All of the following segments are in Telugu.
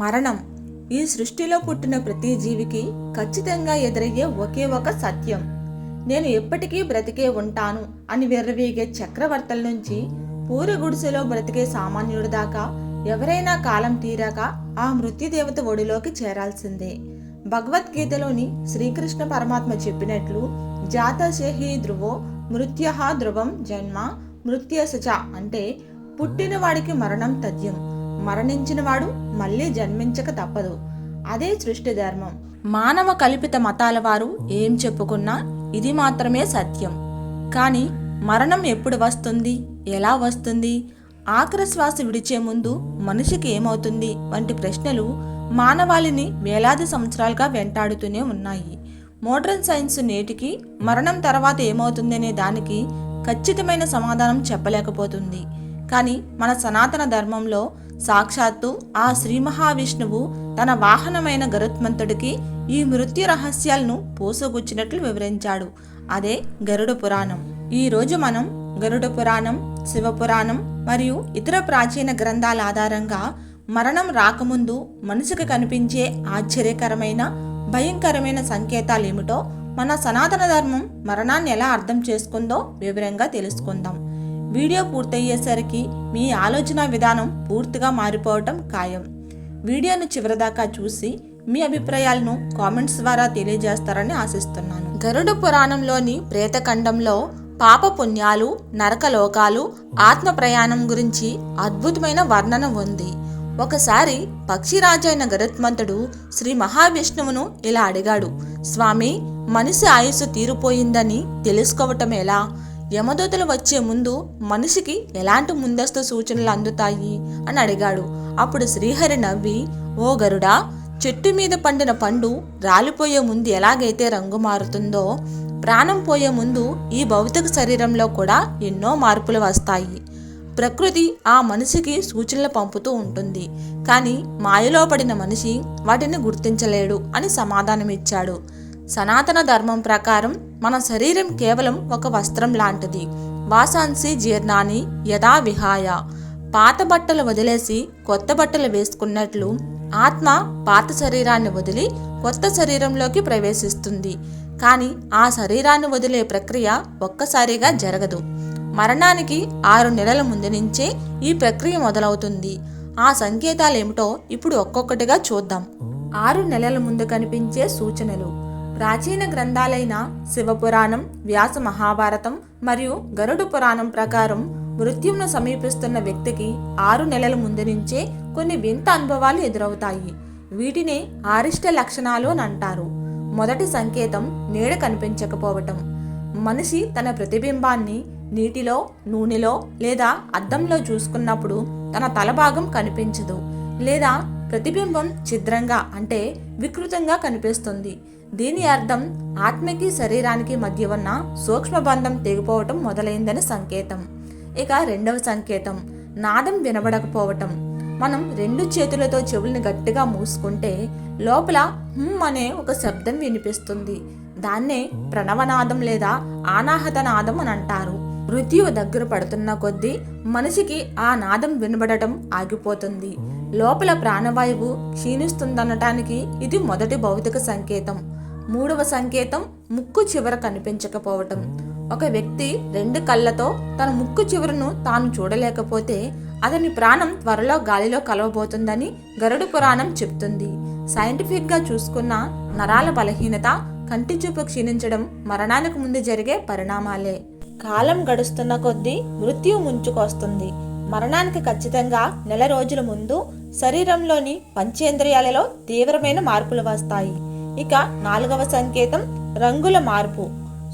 మరణం ఈ సృష్టిలో పుట్టిన ప్రతి జీవికి ఖచ్చితంగా ఎదురయ్యే ఒకే ఒక సత్యం. నేను ఎప్పటికీ బ్రతికే ఉంటాను అని విర్రవీగే చక్రవర్తుల నుంచి పూరి గుడిసెలో బ్రతికే సామాన్యుడి దాకా ఎవరైనా కాలం తీరాక ఆ మృత్యుదేవత ఒడిలోకి చేరాల్సిందే. భగవద్గీతలోని శ్రీకృష్ణ పరమాత్మ చెప్పినట్లు జాతశేహి ధ్రువో మృత్యః ధ్రువం జన్మ మృత్యసచ అంటే పుట్టిన వాడికి మరణం తథ్యం, మరణించిన వాడు మళ్ళీ జన్మించక తప్పదు. అదే సృష్టి ధర్మం. మానవ కల్పిత మతాల వారు ఏం చెప్పుకున్నా ఇది మాత్రమే సత్యం. కానీ మరణం ఎప్పుడు వస్తుంది, ఎలా వస్తుంది, ఆఖరి శ్వాస విడిచే ముందు మనిషికి ఏమవుతుంది వంటి ప్రశ్నలు మానవాళిని వేలాది సంవత్సరాలుగా వెంటాడుతూనే ఉన్నాయి. మోడర్న్ సైన్స్ నేటికి మరణం తర్వాత ఏమవుతుందనే దానికి ఖచ్చితమైన సమాధానం చెప్పలేకపోతుంది. కానీ మన సనాతన ధర్మంలో సాక్షాత్తు ఆ శ్రీ మహావిష్ణువు తన వాహనమైన గరుత్మంతుడికి ఈ మృత్యు రహస్యాలను పూసగుచ్చినట్లు వివరించాడు. అదే గరుడ పురాణం. ఈ రోజు మనం గరుడ పురాణం, శివపురాణం మరియు ఇతర ప్రాచీన గ్రంథాల ఆధారంగా మరణం రాకముందు మనిషికి కనిపించే ఆశ్చర్యకరమైన, భయంకరమైన సంకేతాలు ఏమిటో, మన సనాతన ధర్మం మరణాన్ని ఎలా అర్థం చేసుకుందో వివరంగా తెలుసుకుందాం. వీడియో పూర్తయ్యేసరికి మీ ఆలోచన విధానం పూర్తిగా మారిపోవటం ఖాయం. వీడియోను చివరిదాకా చూసి మీ అభిప్రాయాలను కామెంట్స్ ద్వారా తెలియజేస్తారని ఆశిస్తున్నాను. గరుడ పురాణంలోని ప్రేతఖండంలో పాప పుణ్యాలు, నరకలోకాలు, ఆత్మ ప్రయాణం గురించి అద్భుతమైన వర్ణన ఉంది. ఒకసారి పక్షిరాజు అయిన గరుత్మంతుడు శ్రీ మహావిష్ణువును ఇలా అడిగాడు: స్వామి, మనిషి ఆయుస్సు తీరిపోయిందని తెలుసుకోవటం ఎలా? యమదూతలు వచ్చే ముందు మనిషికి ఎలాంటి ముందస్తు సూచనలు అందుతాయి అని అడిగాడు. అప్పుడు శ్రీహరి నవ్వి, ఓ గరుడా, చెట్టు మీద పండిన పండు రాలిపోయే ముందు ఎలాగైతే రంగు మారుతుందో, ప్రాణం పోయే ముందు ఈ భౌతిక శరీరంలో కూడా ఎన్నో మార్పులు వస్తాయి. ప్రకృతి ఆ మనిషికి సూచనలు పంపుతూ ఉంటుంది, కానీ మాయలో పడిన మనిషి వాటిని గుర్తించలేడు అని సమాధానమిచ్చాడు. సనాతన ధర్మం ప్రకారం మన శరీరం కేవలం ఒక వస్త్రం లాంటిది. వాసాంసి జీర్ణాన్ని యథా విహాయ. పాత బట్టలు వదిలేసి కొత్త బట్టలు వేసుకున్నట్లు ఆత్మ పాత శరీరాన్ని వదిలి కొత్త శరీరంలోకి ప్రవేశిస్తుంది. కానీ ఆ శరీరాన్ని వదిలే ప్రక్రియ ఒక్కసారిగా జరగదు. మరణానికి 6 నెలల ముందు నుంచే ఈ ప్రక్రియ మొదలవుతుంది. ఆ సంకేతాలు ఏమిటో ఇప్పుడు ఒక్కొక్కటిగా చూద్దాం. 6 నెలల ముందు కనిపించే సూచనలు. ప్రాచీన గ్రంథాలైన శివపురాణం, వ్యాస మహాభారతం మరియు గరుడ పురాణం ప్రకారం మృత్యువును సమీపిస్తున్న వ్యక్తికి 6 నెలల ముందు నుంచే కొన్ని వింత అనుభవాలు ఎదురవుతాయి. వీటినే ఆరిష్ట లక్షణాలు అని అంటారు. మొదటి సంకేతం నీడ కనిపించకపోవటం. మనిషి తన ప్రతిబింబాన్ని నీటిలో, నూనెలో లేదా అద్దంలో చూసుకున్నప్పుడు తన తలభాగం కనిపించదు, లేదా ప్రతిబింబం ఛిద్రంగా అంటే వికృతంగా కనిపిస్తుంది. దీని అర్థం ఆత్మకి శరీరానికి మధ్య ఉన్న సూక్ష్మబంధం తెగిపోవటం మొదలైందని సంకేతం. ఇక రెండవ సంకేతం నాదం వినబడకపోవటం. మనం 2 చేతులతో చెవుల్ని గట్టిగా మూసుకుంటే లోపల హుమ్ అనే ఒక శబ్దం వినిపిస్తుంది. దాన్నే ప్రణవనాదం లేదా ఆనాహత నాదం అని అంటారు. మృత్యువు దగ్గర పడుతున్న కొద్దీ మనిషికి ఆ నాదం వినబడటం ఆగిపోతుంది. లోపల ప్రాణవాయువు క్షీణిస్తుందనటానికి ఇది మొదటి భౌతిక సంకేతం. మూడవ సంకేతం ముక్కు చివర కనిపించకపోవటం. ఒక వ్యక్తి 2 కళ్ళతో తన ముక్కు చివరను తాను చూడలేకపోతే అతని ప్రాణం త్వరలో గాలిలో కలవబోతుందని గరుడ పురాణం చెప్తుంది. సైంటిఫిక్ గా చూసుకున్న నరాల బలహీనత, కంటి చూపు క్షీణించడం మరణానికి ముందు జరిగే పరిణామాలే. కాలం గడుస్తున్న కొద్దీ మృత్యువు ముంచుకొస్తుంది. మరణానికి ఖచ్చితంగా 1 నెల రోజుల ముందు శరీరంలోని పంచేంద్రియాలలో తీవ్రమైన మార్పులు వస్తాయి. ఇక 4వ సంకేతం రంగుల మార్పు.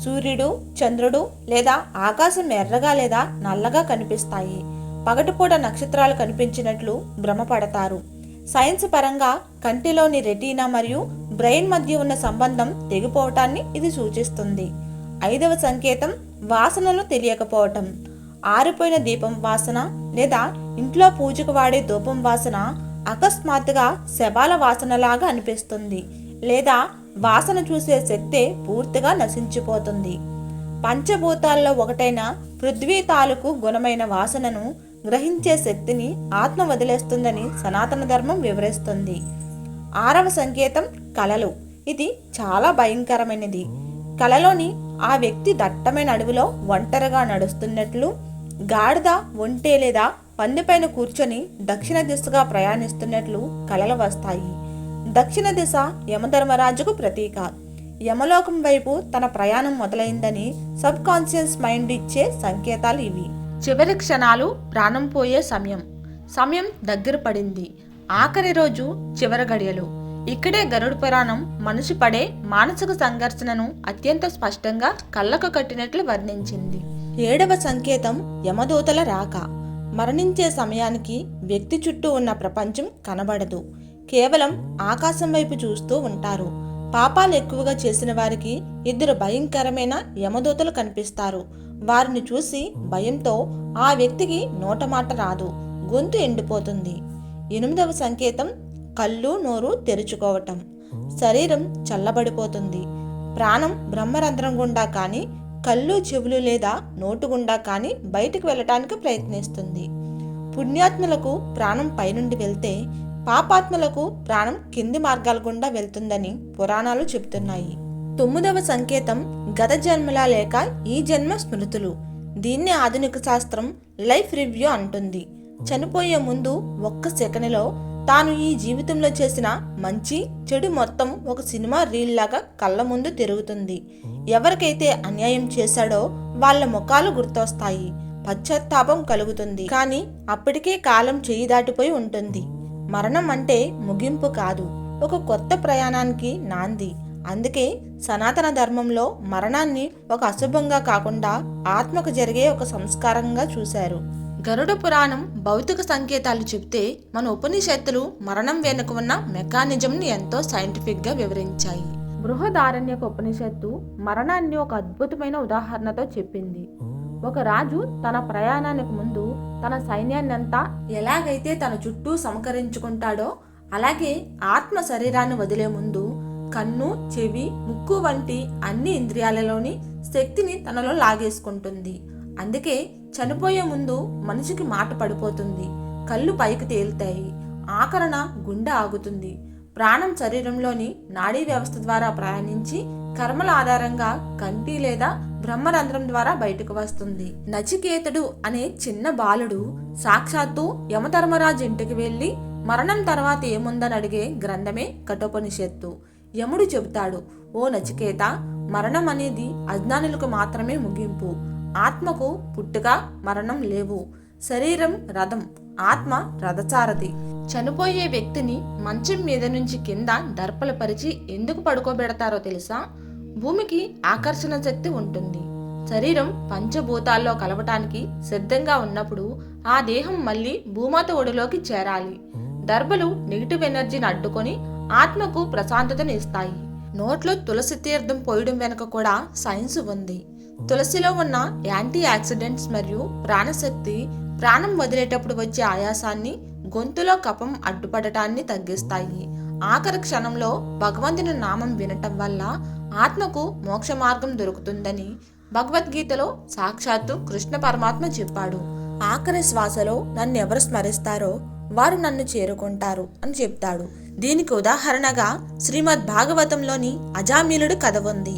సూర్యుడు, చంద్రుడు లేదా ఆకాశం ఎర్రగా లేదా నల్లగా కనిపిస్తాయి. పగటిపూట నక్షత్రాలు కనిపించినట్లు భ్రమపడతారు. సైన్స్ పరంగా కంటిలోని రెటీనా మరియు బ్రెయిన్ మధ్య ఉన్న సంబంధం తెగిపోవటాన్ని ఇది సూచిస్తుంది. 5వ సంకేతం వాసనలు తెలియకపోవటం. ఆరిపోయిన దీపం వాసన లేదా ఇంట్లో పూజకు వాడే ధూపం వాసన అకస్మాత్తుగా శవాల వాసనలాగా అనిపిస్తుంది, లేదా వాసన చూసే శక్తే పూర్తిగా నశించిపోతుంది. పంచభూతాల్లో ఒకటైన పృథ్వీ తాలూకు గుణమైన వాసనను గ్రహించే శక్తిని ఆత్మ వదిలేస్తుందని సనాతన ధర్మం వివరిస్తుంది. 6వ సంకేతం కలలు. ఇది చాలా భయంకరమైనది. కలలోని ఆ వ్యక్తి దట్టమైన అడవిలో ఒంటరిగా నడుస్తున్నట్లు, గాడిద, ఒంటె లేదా పందిపైన కూర్చొని దక్షిణ దిశగా ప్రయాణిస్తున్నట్లు కలలు వస్తాయి. దక్షిణ దిశ యమధర్మరాజుకు ప్రతీక. యమలోకం వైపు తన ప్రయాణం మొదలైందని సబ్ కాన్షియస్ మైండ్ ఇచ్చే సంకేతాలు ఇవి. చివరి క్షణాలు, ప్రాణం పోయే సమయం. సమయం దగ్గర పడింది. ఆఖరి రోజు, చివరి గడియలు. ఇక్కడే గరుడ పురాణం మనిషి పడే మానసిక సంఘర్షణను అత్యంత స్పష్టంగా కళ్ళకు కట్టినట్లు వర్ణించింది. 7వ సంకేతం యమదూతల రాక. మరణించే సమయానికి వ్యక్తి చుట్టూ ఉన్న ప్రపంచం కనబడదు. కేవలం ఆకాశం వైపు చూస్తూ ఉంటారు. పాపాలు ఎక్కువగా చేసిన వారికి 2 భయంకరమైన యమదూతలు కనిపిస్తారు. వారిని చూసి భయంతో ఆ వ్యక్తికి నోటమాట రాదు, గొంతు ఎండిపోతుంది. 8వ సంకేతం కళ్ళు, నోరు తెరుచుకోవటం. శరీరం చల్లబడిపోతుంది. ప్రాణం బ్రహ్మరంధ్రం గుండా కానీ, కళ్ళు, చెవులు లేదా నోటు గుండా కానీ బయటకు వెళ్ళటానికి ప్రయత్నిస్తుంది. పుణ్యాత్మలకు ప్రాణం పైనుండి వెళ్తే, పాపాత్మలకు ప్రాణం కింది మార్గాల గుండా వెళ్తుందని పురాణాలు చెబుతున్నాయి. 9వ సంకేతం గత జన్మల లేక ఈ జన్మ స్మృతులు. దీన్ని ఆధునిక శాస్త్రం లైఫ్ రివ్యూ అంటుంది. చనిపోయే ముందు ఒక్క సెకనులో తాను ఈ జీవితంలో చేసిన మంచి చెడు మొత్తం ఒక సినిమా రీల్ లాగా కళ్ళ ముందు తిరుగుతుంది. ఎవరికైతే అన్యాయం చేశాడో వాళ్ళ ముఖాలు గుర్తొస్తాయి. పశ్చాత్తాపం కలుగుతుంది. కానీ అప్పటికే కాలం చేయి దాటిపోయి ఉంటుంది. మరణం అంటే ముగింపు కాదు, ఒక కొత్త ప్రయాణానికి నాంది. అందుకే సనాతన ధర్మంలో మరణాన్ని ఒక అశుభంగా కాకుండా ఆత్మకు జరిగే ఒక సంస్కారంగా చూశారు. గరుడ పురాణం భౌతిక సంకేతాలు చెప్తే, మన ఉపనిషత్తులు మరణం వెనుక ఉన్న మెకానిజంని ఎంతో సైంటిఫిక్గా వివరించాయి. బృహదారణ్యక ఉపనిషత్తు మరణాన్ని ఒక అద్భుతమైన ఉదాహరణతో చెప్పింది. ఒక రాజు తన ప్రయాణానికి ముందు తన సైన్యాన్నంతా ఎలాగైతే తన చుట్టూ సమకరించుకుంటాడో, అలాగే ఆత్మ శరీరాన్ని వదిలే ముందు కన్ను, చెవి, ముక్కు వంటి అన్ని ఇంద్రియాలలోని శక్తిని తనలో లాగేసుకుంటుంది. అందుకే చనిపోయే ముందు మనిషికి మాట పడిపోతుంది, కళ్ళు పైకి తేలుతాయి, ఆఖరణ గుండె ఆగుతుంది. ప్రాణం శరీరంలోని నాడీ వ్యవస్థ ద్వారా ప్రయాణించి కర్మల ఆధారంగా కంటి లేదా బ్రహ్మరంధ్రం ద్వారా బయటకు వస్తుంది. నచికేతుడు అనే చిన్న బాలుడు సాక్షాత్తు యమధర్మరాజు ఇంటికి వెళ్లి మరణం తర్వాత ఏముందని అడిగే గ్రంథమే కఠోపనిషత్తు. యముడు చెబుతాడు, ఓ నచికేత, మరణం అనేది అజ్ఞానులకు మాత్రమే ముగింపు. ఆత్మకు పుట్టుక, మరణం లేవు. శరీరం రథం, ఆత్మ రథసారథి. చనిపోయే వ్యక్తిని మంచం మీద నుంచి కింద దర్పలు పరిచి ఎందుకు పడుకోబెడతారో తెలుసా? భూమికి ఆకర్షణ శక్తి ఉంటుంది. శరీరం పంచభూతాల్లో కలవటానికి సిద్ధంగా ఉన్నప్పుడు ఆ దేహం మళ్ళీ భూమాత ఒడిలోకి చేరాలి. దర్భలు నెగిటివ్ ఎనర్జీని అడ్డుకొని ఆత్మకు ప్రశాంతతను ఇస్తాయి. నోట్లో తులసి తీర్థం పోయడం వెనుక కూడా సైన్స్ ఉంది. తులసిలో ఉన్న యాంటీ ఆక్సిడెంట్స్ మరియు ప్రాణశక్తి ప్రాణం వదిలేటప్పుడు వచ్చే ఆయాసాన్ని, గొంతులో కఫం అడ్డుపడటాన్ని తగ్గిస్తాయి. ఆఖరి క్షణంలో భగవంతుని నామం వినటం వల్ల ఆత్మకు మోక్ష మార్గం దొరుకుతుందని భగవద్గీతలో సాక్షాత్తు కృష్ణ పరమాత్మ చెప్పాడు. ఆఖరి శ్వాసలో నన్ను ఎవరు స్మరిస్తారో వారు నన్ను చేరుకుంటారు అని చెప్తాడు. దీనికి ఉదాహరణగా శ్రీమద్ భాగవతంలోని అజామిలుడు కథ ఉంది.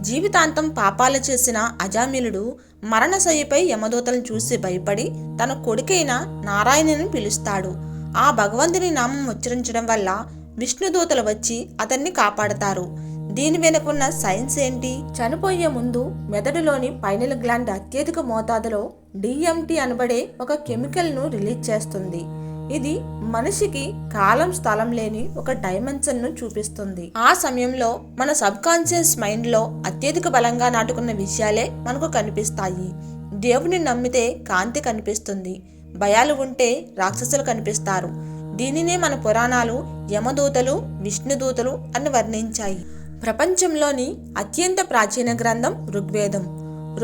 జీవితాంతం పాపాలు చేసిన అజామిలుడు మరణశయ్యపై యమదూతలను చూసి భయపడి తన కొడుకైన నారాయణుని పిలుస్తాడు. ఆ భగవంతుని నామం ఉచ్చరించడం వల్ల విష్ణుదూతలు వచ్చి అతన్ని కాపాడతారు. దీని వెనుకున్న సైన్స్ ఏంటి? చనిపోయే ముందు మెదడులోని పైనల్ గ్లాండ్ అత్యధిక మోతాదులో DMT అనబడే ఒక కెమికల్ను రిలీజ్ చేస్తుంది. ఇది మనిషికి కాలం, స్థలం లేని ఒక డైమెన్షన్ను చూపిస్తుంది. ఆ సమయంలో మన సబ్ కాన్షియస్ మైండ్లో అత్యధిక బలంగా నాటుకున్న విషయాలే మనకు కనిపిస్తాయి. దేవుని నమ్మితే కాంతి కనిపిస్తుంది, భయాలు ఉంటే రాక్షసులు కనిపిస్తారు. దీనినే మన పురాణాలు యమదూతలు, విష్ణుదూతలు అని వర్ణించాయి. ప్రపంచంలోని అత్యంత ప్రాచీన గ్రంథం ఋగ్వేదం.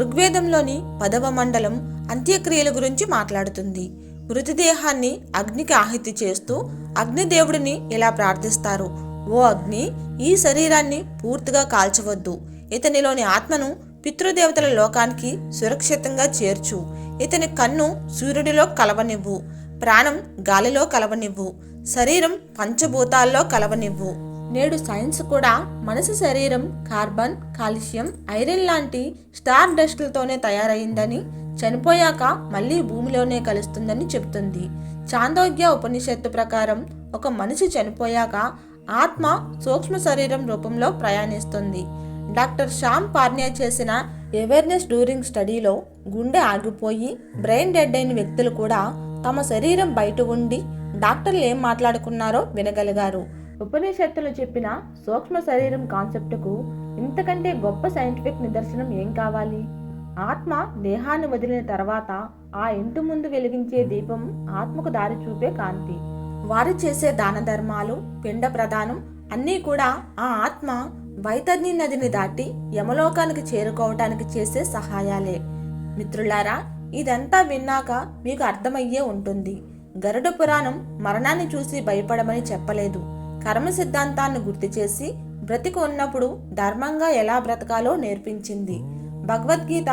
ఋగ్వేదంలోని 10వ మండలం అంత్యక్రియల గురించి మాట్లాడుతుంది. మృతదేహాన్ని అగ్నికి ఆహుతి చేస్తూ అగ్నిదేవుడిని ఇలా ప్రార్థిస్తారు: ఓ అగ్ని, ఈ శరీరాన్ని పూర్తిగా కాల్చవద్దు. ఇతనిలోని ఆత్మను పితృదేవతల లోకానికి సురక్షితంగా చేర్చు. ఇతని కన్ను సూర్యుడిలో కలవనివ్వు, ప్రాణం గాలిలో కలవనివ్వు, శరీరం పంచభూతాల్లో కలవనివ్వు. నేడు సైన్స్ కూడా మనిషి శరీరం కార్బన్, కాల్షియం, ఐరన్ లాంటి స్టార్ డస్ట్లతోనే తయారైందని, చనిపోయాక మళ్ళీ భూమిలోనే కలుస్తుందని చెబుతుంది. చాందోగ్య ఉపనిషత్తు ప్రకారం ఒక మనిషి చనిపోయాక ఆత్మ సూక్ష్మ శరీరం రూపంలో ప్రయాణిస్తుంది. డాక్టర్ శ్యామ్ పార్నియా చేసిన అవేర్నెస్ డ్యూరింగ్ స్టడీలో గుండె ఆగిపోయి బ్రెయిన్ డెడ్ అయిన వ్యక్తులు కూడా తమ శరీరం బయట ఉండి డాక్టర్లు ఏం మాట్లాడుకున్నారో వినగలిగారు. ఉపనిషత్తులు చెప్పిన సూక్ష్మ శరీరం కాన్సెప్టుకు ఇంతకంటే గొప్ప సైంటిఫిక్ నిదర్శనం ఏం కావాలి? ఆత్మ దేహాన్ని వదిలిన తర్వాత ఆ ఇంటి ముందు వెలిగించే దీపం ఆత్మకు దారి చూపే కాంతి. వారు చేసే దాన ధర్మాలు, పిండ ప్రదానం అన్నీ కూడా ఆ ఆత్మ వైతర్ని నదిని దాటి యమలోకానికి చేరుకోవటానికి చేసే సహాయాలే. మిత్రులారా, ఇదంతా విన్నాక మీకు అర్థమయ్యే ఉంటుంది. గరుడ పురాణం మరణాన్ని చూసి భయపడమని చెప్పలేదు. కర్మ సిద్ధాంతాన్ని గుర్తు చేసి బ్రతికి ఉన్నప్పుడు ధర్మంగా ఎలా బ్రతకాలో నేర్పించింది. భగవద్గీత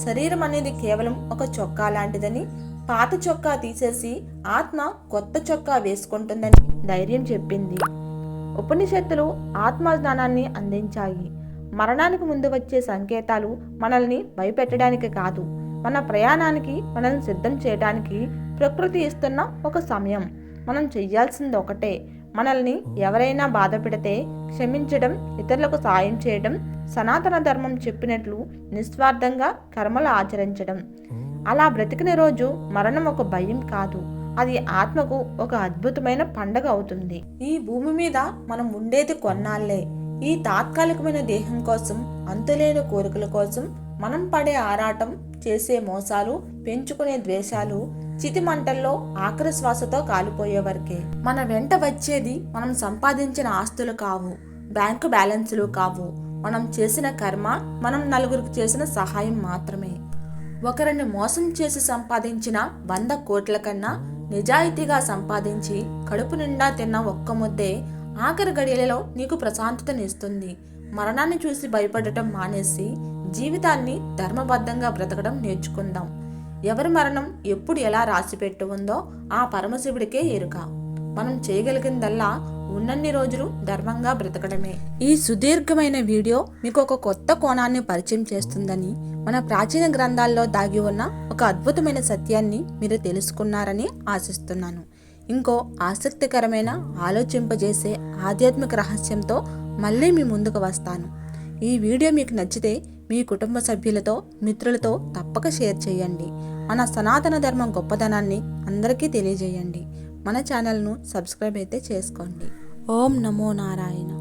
శరీరం అనేది కేవలం ఒక చొక్కా లాంటిదని, పాత చొక్కా తీసేసి ఆత్మ కొత్త చొక్కా వేసుకుంటుందని ధైర్యం చెప్పింది. ఉపనిషత్తులు ఆత్మజ్ఞానాన్ని అందించాయి. మరణానికి ముందు వచ్చే సంకేతాలు మనల్ని భయపెట్టడానికి కాదు, మన ప్రయాణానికి మనల్ని సిద్ధం చేయడానికి ప్రకృతి ఇస్తున్న ఒక సమయం. మనం చెయ్యాల్సింది ఒకటే, మనల్ని ఎవరైనా బాధ పెడితే క్షమించడం, ఇతరులకు సాయం చేయడం, సనాతన ధర్మం చెప్పినట్లు నిస్వార్థంగా కర్మలు ఆచరించడం. అలా బ్రతికిన రోజు మరణం ఒక భయం కాదు, అది ఆత్మకు ఒక అద్భుతమైన పండగ అవుతుంది. ఈ భూమి మీద మనం ఉండేది కొన్నాళ్లే. ఈ తాత్కాలికమైన దేహం కోసం, అంతులేని కోరికల కోసం మనం పడే ఆరాటం, చేసే మోసాలు, పెంచుకునే ద్వేషాలు చితి మంటల్లో ఆఖరి శ్వాసతో కాలిపోయే వరకే. మన వెంట వచ్చేది మనం సంపాదించిన ఆస్తులు కావు, బ్యాంకు బ్యాలెన్సులు కావు. మనం చేసిన కర్మ, మనం నలుగురికి చేసిన సహాయం మాత్రమే. ఒకరిని మోసం చేసి సంపాదించిన 100 కోట్ల కన్నా నిజాయితీగా సంపాదించి కడుపు నిండా తిన్న ఒక్క ముద్దే ఆఖరి గడియలలో నీకు ప్రశాంతతనిస్తుంది. మరణాన్ని చూసి భయపడటం మానేసి జీవితాన్ని ధర్మబద్ధంగా బ్రతకడం నేర్చుకుందాం. ఎవరి మరణం ఎప్పుడు ఎలా రాసిపెట్టి ఉందో ఆ పరమశివుడికే ఎరుక. మనం చేయగలిగిందల్లా ఉన్నన్ని రోజులు ధర్మంగా బ్రతకడమే. ఈ సుదీర్ఘమైన వీడియో మీకు ఒక కొత్త కోణాన్ని పరిచయం చేస్తుందని, మన ప్రాచీన గ్రంథాల్లో దాగి ఉన్న ఒక అద్భుతమైన సత్యాన్ని మీరు తెలుసుకున్నారని ఆశిస్తున్నాను. ఇంకో ఆసక్తికరమైన, ఆలోచింపజేసే ఆధ్యాత్మిక రహస్యంతో మళ్ళీ మీ ముందుకు వస్తాను. ఈ వీడియో మీకు నచ్చితే మీ కుటుంబ సభ్యులతో, మిత్రులతో తప్పక షేర్ చేయండి. మన సనాతన ధర్మం గొప్పదనాన్ని అందరికీ తెలియజేయండి. మన ఛానల్ను సబ్స్క్రైబ్ అయితే చేసుకోండి. ఓం నమో నారాయణ.